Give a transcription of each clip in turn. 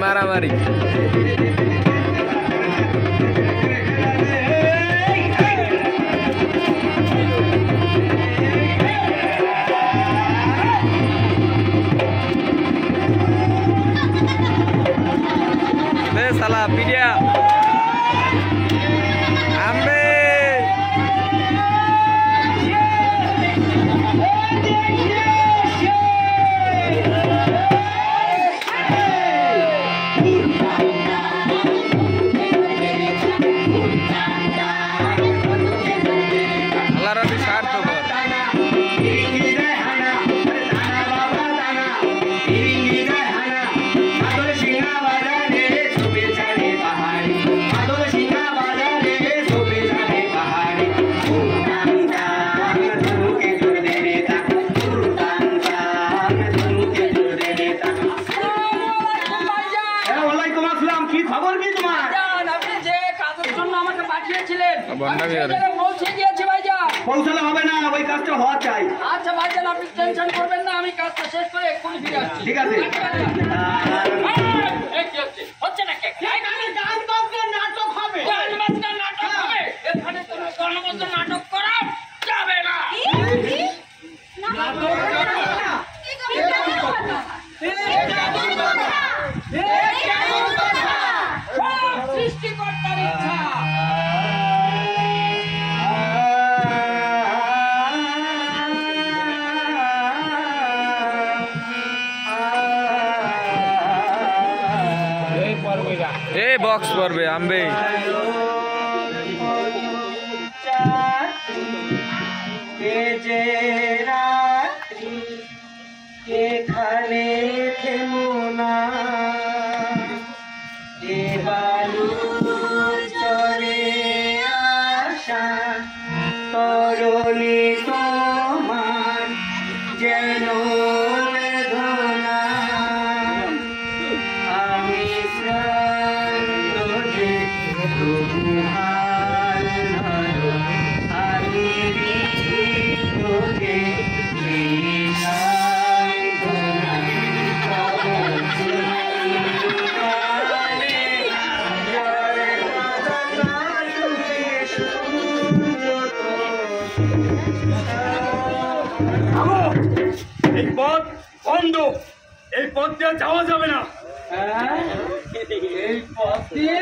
মারামারি salah video ambe Allah roti sarto পৌঁছালে হবে না ওই কাজটা হওয়া চাই আচ্ছা ভাইজান আপনি টেনশন করবেন না আমি কাজটা শেষ করে এক্ষুনি ফিরে আসছি ঠিক আছে এই কি হচ্ছে না কে এখানে গান বাজনা নাটক হবে গান বাজনা নাটক হবে এখানে কোনো গণবদ্ধ নাটক করা যাবে না সৃষ্টিকর্তার ইচ্ছা বক্স পড়বে আমবে এখানে থেমোনা বালু চরে আশা তরণী তোমার যেন বেদনা আমি এই পথ বন্ধ এই পথ দিয়ে যাওয়া যাবে না এই পথ দিয়ে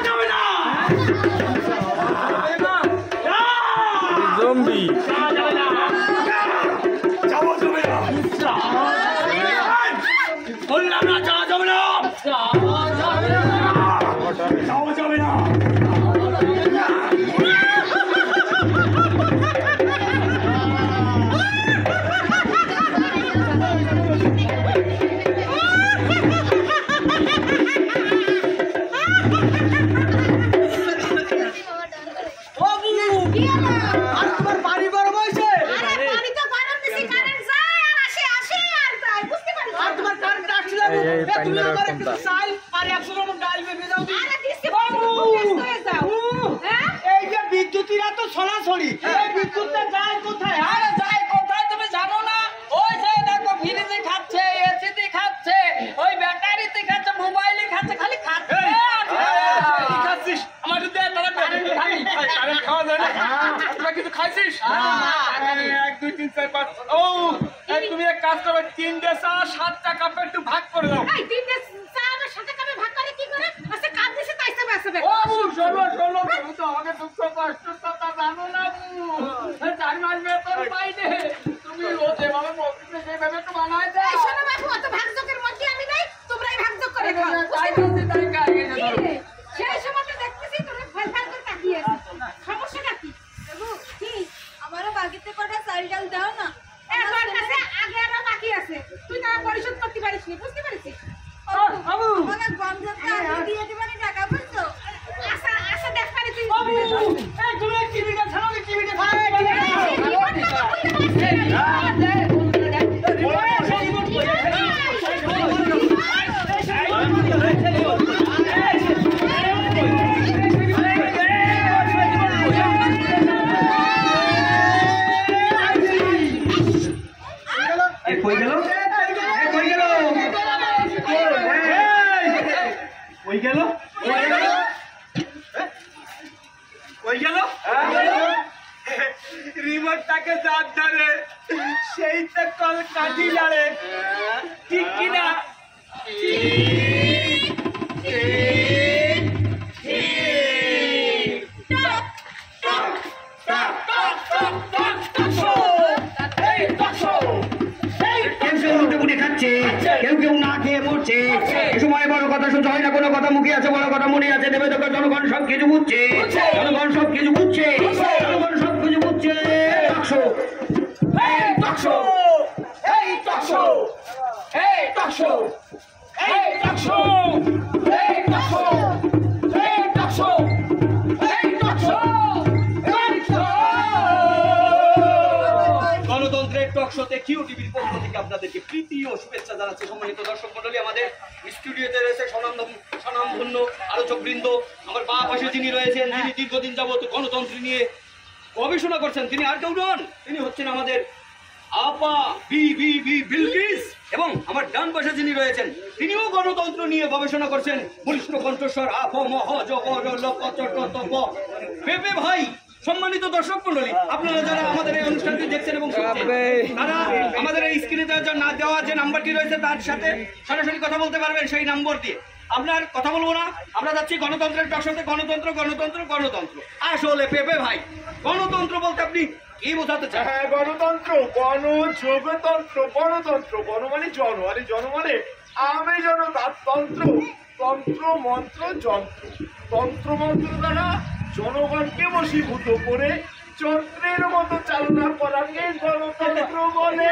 যাবে না জম্বি যাওয়া যাবে না বললাম না যাওয়া যাবে না যাওয়া যাবে না বিদ্যুতিরা তো ছড়াছড়ি বিদ্যুৎটা যায় কোথায় আরে যায় কোথায় তুমি জানো না ওই যে দেখো ফ্রিজে খাচ্ছে এসিতে খাচ্ছে ওই ব্যাটারিতে খাচ্ছে মোবাইলে খাচ্ছে খালি খাচ্ছে কি খাচ্ছিস আমার দুধে তারা কারেন্ট খাওয়া যায় না তোরা কিছু খাইছিস 1 2 3 4 5 ও তুমি এক কাজ করবে 3 চা 7 টাকা একটু ভাগ করে দাও এই 3 চা আর 7 টাকা ভাগ করে কি করে আচ্ছা কাজ দিছে তাই সব আসবে ও চলো তুমি তো আমাকে দুঃখ কষ্ট কথা জানো না 4 মাস বেতন পাইনি তুমি রোজ এভাবে মফিসে যেভাবে তো বানাই দাও এই শোনো বাবু অত ভাগযোগের মধ্যে আমি নাই তোমরাই ভাগযোগ করে খাও তাই বলছি তাই কাজ সেই সময় তো দেখতেছি তুমি ফাল করে তাকিয়ে আছো সমস্যাটা কি বাবু কি আমারও বাকিতে কটা চাল ডাল দাও না এখন কাছে আগে আরো বাকি আছে তুই না পরিশোধ করতে পারিস নি বুঝতে পারছিস বাবু আমাকে গমজাতে আগে দিয়ে দিবানি টাকা বুঝছো আশা আশা দেখ পারি তুই বাবু এই তুমি টিভিটা ছাড়ো টিভিটা ভাই কই গেল রিমোটটাকে যার ধরে সেই তো কল কাঠি লাড়ে, ঠিক কিনা? কেউ কেউ না খেয়ে মরছে, এ সময় বড় কথা শুনতে হয় না, কোনো কথা মুখে আছে, বড় কথা মনে আছে, দেবে তোকে জনগণ সব কিছু বুঝছে, জনগণ সব কিছু বুঝছে, জনগণ সব কিছু বুঝছে। গণতন্ত্রের টক শোতে কিউ টিভির পক্ষ থেকে আপনাদেরকে প্রীতি ও শুভেচ্ছা জানাচ্ছি। সম্মানিত দর্শক মন্ডলী, আমাদের স্টুডিওতে রয়েছে স্বনামধন্য আলোচকবৃন্দ। আমার বাঁ পাশে যিনি রয়েছেন, যিনি দীর্ঘদিন যাবত গণতন্ত্র নিয়ে গবেষণা করছেন, তিনি আর কেউ নন, তিনি হচ্ছেন আমাদের আপা বিলকিস। এবং আমার ডান পাশে যিনি রয়েছেন, তিনিও গণতন্ত্র নিয়ে গবেষণা করছেন, বলিষ্ঠ কণ্ঠস্বর পেপে ভাই। সম্মানিত দর্শক মন্ডলী, আপনারা যারা আমাদের এই অনুষ্ঠানটি দেখছেন এবং তারা আমাদের এই স্ক্রিনে না দেওয়া যে নাম্বারটি রয়েছে তার সাথে সরাসরি কথা বলতে পারবেন সেই নাম্বার দিয়ে। আপনার কথা বলবো না, আমরা যাচ্ছি গণতন্ত্রের টকশোতে। গণতন্ত্র গণতন্ত্র গণতন্ত্র। আসলে পেপে ভাই, গণতন্ত্র বলতে আপনি কি বোঝাতে চান? হ্যাঁ, গণতন্ত্র, গণযোগতন্ত্র, গণতন্ত্র। গণ মানে জন, আরে জন মানে আমি জন, তার তন্ত্র, তন্ত্র মন্ত্র যন্ত্র, তন্ত্র মন্ত্র দ্বারা জনগণকে বশীভূত করে যন্ত্রের মতো চালনা করাকে গণতন্ত্র বলে।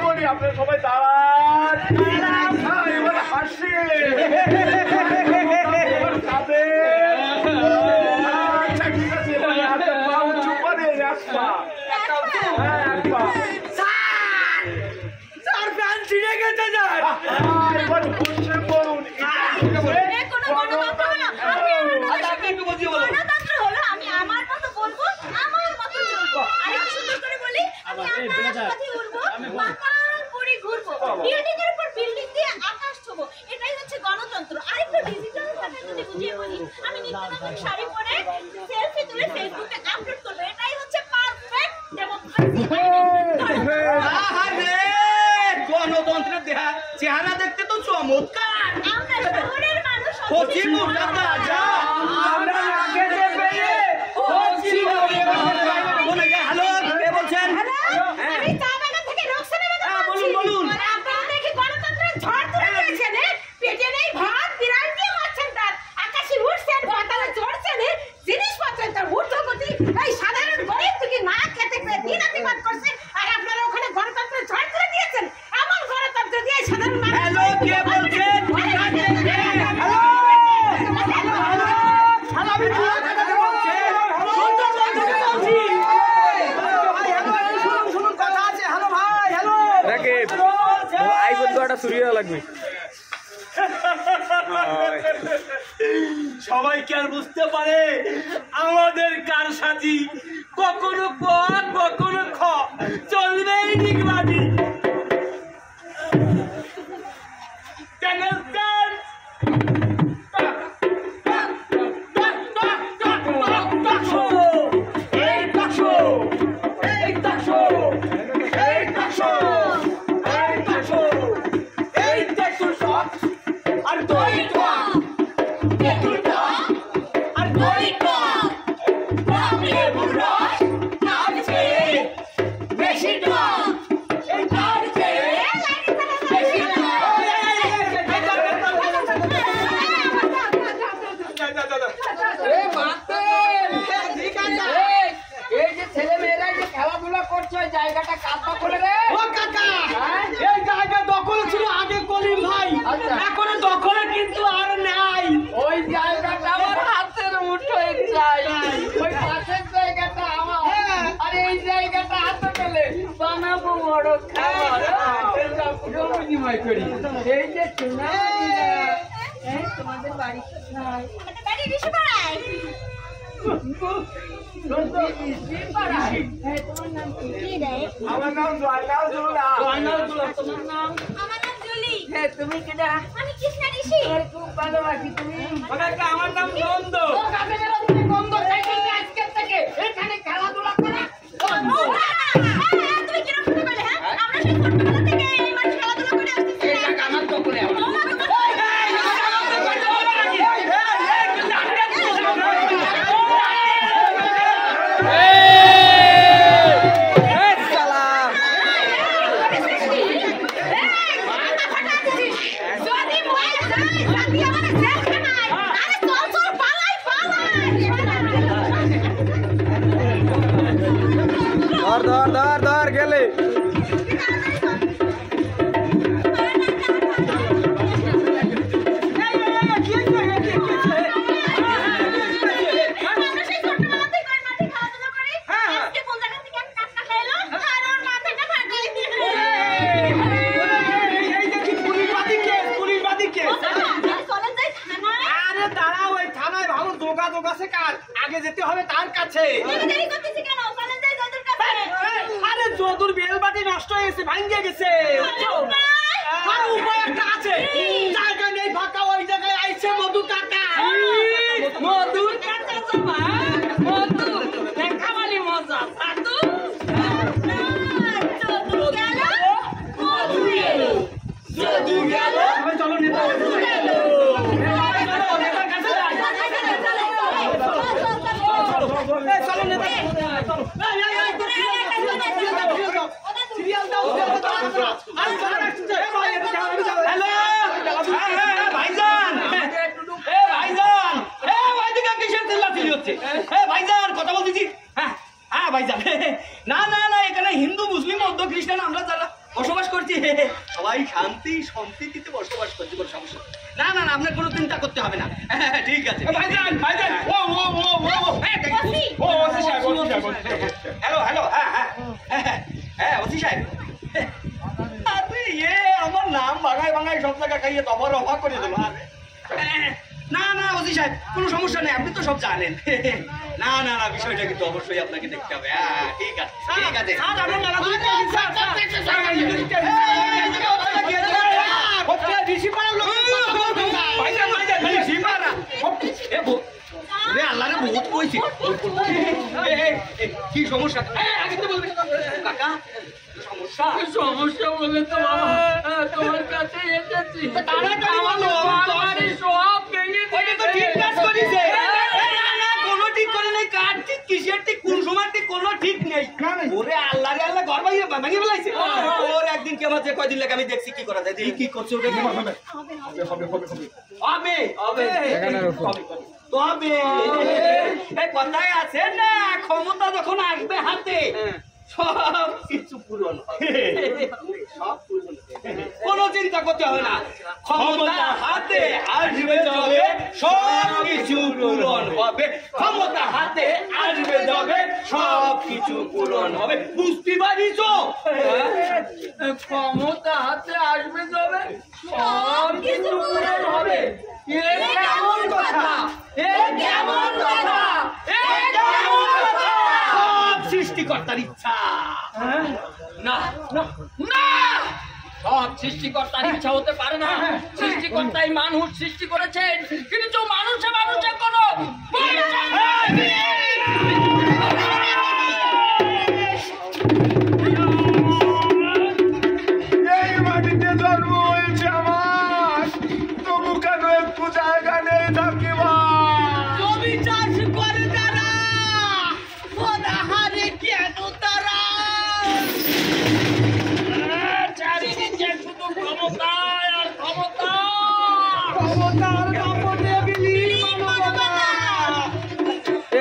বলি আপনারা সবাই দাঁড়ান, এবার হাসি, আচ্ছা ঠিক আছে, উঁচু করে রাখবা। আমি নিত্যনতুন শাড়ি পরে সেলফি তুলে ফেসবুকে আপলোড করব, এটাই হচ্ছে পারফেক্ট ডেমোক্রেসি। গণতন্ত্রের চেহারা দেখতে তো চমৎকার। আমরা শহরের মানুষ আমি চা বাগান থেকে রোকসানা বলছি। বলুন। আপনারা দেখি গণতন্ত্রের ঝড় তুলে দিয়েছেন, পেটে নেই ভাত, বিড়াল দিয়ে মারছেন, তার আকাশে উঠছেন, পাতালে চড়ছেন, জিনিসপত্রের তার ঊর্ধ্বগতি, এই সাধারণ গরিব থেকে না খেতে পেয়ে দিনাতিপাত করছে, আর আপনারা ওখানে গণতন্ত্রের ঝড় তুলে দিয়েছেন। এমন গণতন্ত্র দিয়ে সাধারণ মানুষ। হ্যালো, কে বলছেন? সবাই কি আর বুঝতে পারে আমাদের কারসাজি কখনো ক কখনো খ চলবেই নিগবাদি। তোমাদের বাড়ি কোথায়? আমাদের বাড়ি ঋষিপাড়ায়। তোমার নাম কি? আমার নাম জয়নাল জুলা। তোমার নাম? আমার নাম জুলি। তুমি কেডা? আমি কৃষ্ণা ভালোবাসি? খুব ভালোবাসি। তুমি আমার নাম নন্দ। বন্ধ আজকের থেকে এখানে খেলাধুলা করা বন্ধ। তুমি কিরকম করলে? হ্যাঁ, আমরা সেই ছোটবেলা থেকে এই মাঠে খেলাধুলা করে আসতেছি। এই জায়গা আমার দখলে আমার। ধর গেলে আগে যেতে হবে তার কাছে। আরে যদুর বেলবাটি নষ্ট হয়ে গেছে, ভাঙ্গে গেছে। আর উপায় একটা আছে, জায়গা নেই ফাঁকা, ওই জায়গায় আইছে মধু কাকা। মধু কাকা যাবা? মধু দেখা মানে মজা। সাধু যদু গেল চলো নেতা হিন্দু মুসলিম বৌদ্ধ খ্রিস্টান আমরা যারা বসবাস করছি সবাই শান্তি সম্প্রীতিতে বসবাস করছি, কোনো সমস্যা না। না না আপনার কোনো চিন্তা করতে হবে না। ঠিক আছে ভাইজান, ভাইজান হ্যালো হ্যালো। হ্যাঁ ওসি সাহেব, আরে ইয়ে আমার নাম বাঙায় বাঙায় সব জায়গা খাইয়ে তোমার অবাক করে দেবো। না না ওসি সাহেব কোনো সমস্যা নেই, আপনি তো সব জানেন। না না না বিষয়টা কিন্তু অবশ্যই আপনাকে দেখতে হবে। হ্যাঁ ঠিক আছে ঠিক আছে। কি সমস্যা কাকা? সমস্যা সমস্যা বলে তো বাবা তোমার কাছে এসেছি। তাড়াতাড়ি সব ভেঙে ঠিক কাজ করেছে। কোনো ঠিক করে নেই, কার ঠিক কিসের ঠিক কোন সময় ঠিক কোনো ঠিক নেই। ওরে আল্লাহ রে আল্লাহ, ঘর ভাঙিয়ে ভেঙে ফেলাইছে। ওর একদিন কি আমার যে কয়দিন লাগে আমি দেখছি কি করা যায়। দেখি কি করছে ওটা। হবে তবে এই কথায় আছে না, ক্ষমতা যখন আসবে হাতে সব কিছু পূরণ হবে। সব পূরণ কোনো চিন্তা করতে হবে না। ক্ষমতা হাতে আসবে যবে সব কিছু পূরণ হবে। ক্ষমতা হাতে আসবে যবে সব কিছু পূরণ হবে। বুঝতে পারিস? ক্ষমতা হাতে আসবে যাবে সব কিছু পূরণ হবে। কেমন কথা? কেমন কথা? সব সৃষ্টিকর্তার ইচ্ছা। না না না, সব সৃষ্টিকর্তার ইচ্ছা হতে পারে না। সৃষ্টিকর্তাই মানুষ সৃষ্টি করেছেন, কিন্তু মানুষে কোনো এই মাটিতে জন্ম হয়েছে আমার, তবু কেন একটু জায়গা নেই থাকিবা? জমি চাষ করে তারা, অনাহারে কেন তারা? চারিদিকে শুধু ক্ষমতা আর ক্ষমতা। ক্ষমতার দাপটে বিলীন মানবতা।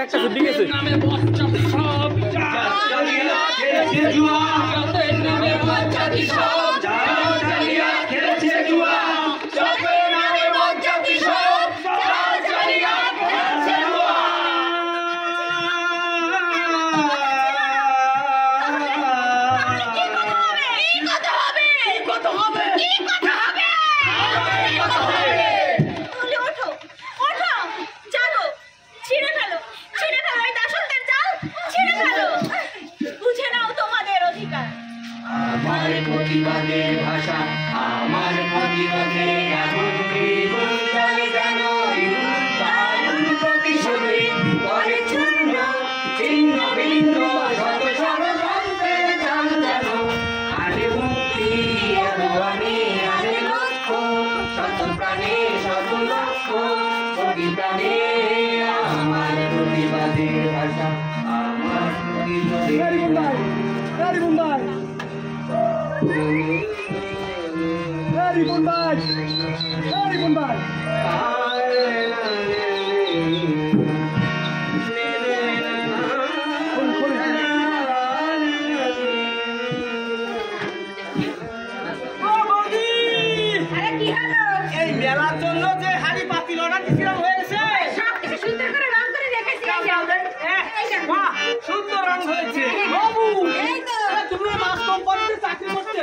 একটা শুদ্ধি গেছে। নামে বচ্চাদি সব জ্বালিয়া খেলেছে জুয়া, যাদের নামে বচ্চাদি সব জ্বালিয়া খেলেছে জুয়া, যাদের নামে বচ্চাদি সব জ্বালিয়া খেলেছে জুয়া। বুঝে নাও তোমাদের অধিকার। ভাই রিপন ভাই আরে কি হলো? এই মেলার জন্য যে হাড়ি পাতিল অর্ডার দিছিলাম হয়েছে। সবকিছু সুন্দর করে রং করে রেখেছি এই যে। এই যে। বাহ, সুন্দর রং হয়েছে। বাবু, এই তো। তুমি মাস কোম্পানিতে চাকরি করতে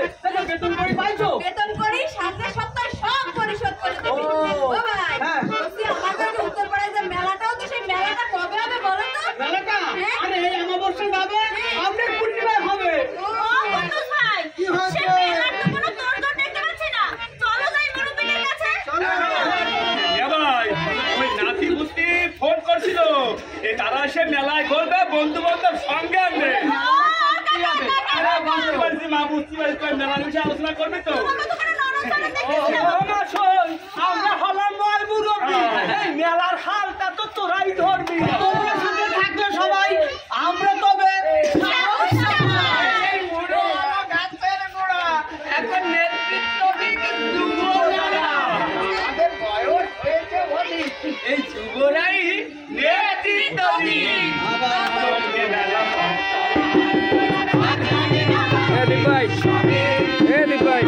বেতন করে পাইছো? বেতন করি, সামনের সপ্তাহে সব পরিশোধ করে দেবো। ও ভাই, হ্যাঁ। বলছি আমাদের যে উত্তরপাড়ায় যে মেলাটাও তো সেই মেলাটা কবে হবে বলো তো? মেলাটা? হ্যাঁ। আরে এই অমাবস্যা যাবে, আমরা পূর্ণিমায় হবে। ও, বন্ধু ভাই, কি হয়েছে? সে মেলার তো কোনো তোড়জোড় দেখতে পাচ্ছি না। চলো যাই মুরব্বিদের কাছে। ভাই ওই নাতি বুঝতে ফোন করছিল তারা এসে মেলায় করবে বন্ধু বান্ধব সঙ্গে আনবে আরে বুঝতে পারছি মা বুঝতে পারছি তোর মেলার বিষয়ে আলোচনা করবি তো তোমাকে তো কোনো নরম দেখেছিলাম। আমরা হলাম বল মুরব্বী। এই মেলার হালটা তো তোরাই ধরবি। তোমরা সাথে থাকলে সবাই আমরা তবে এই মুড়ো গাছের গোড়া এখন নেতৃত্ব দিকে যুবরারা। আমাদের বয়স হয়েছে বলি এই যুবরাই নেতৃত্ব দিই। ভাই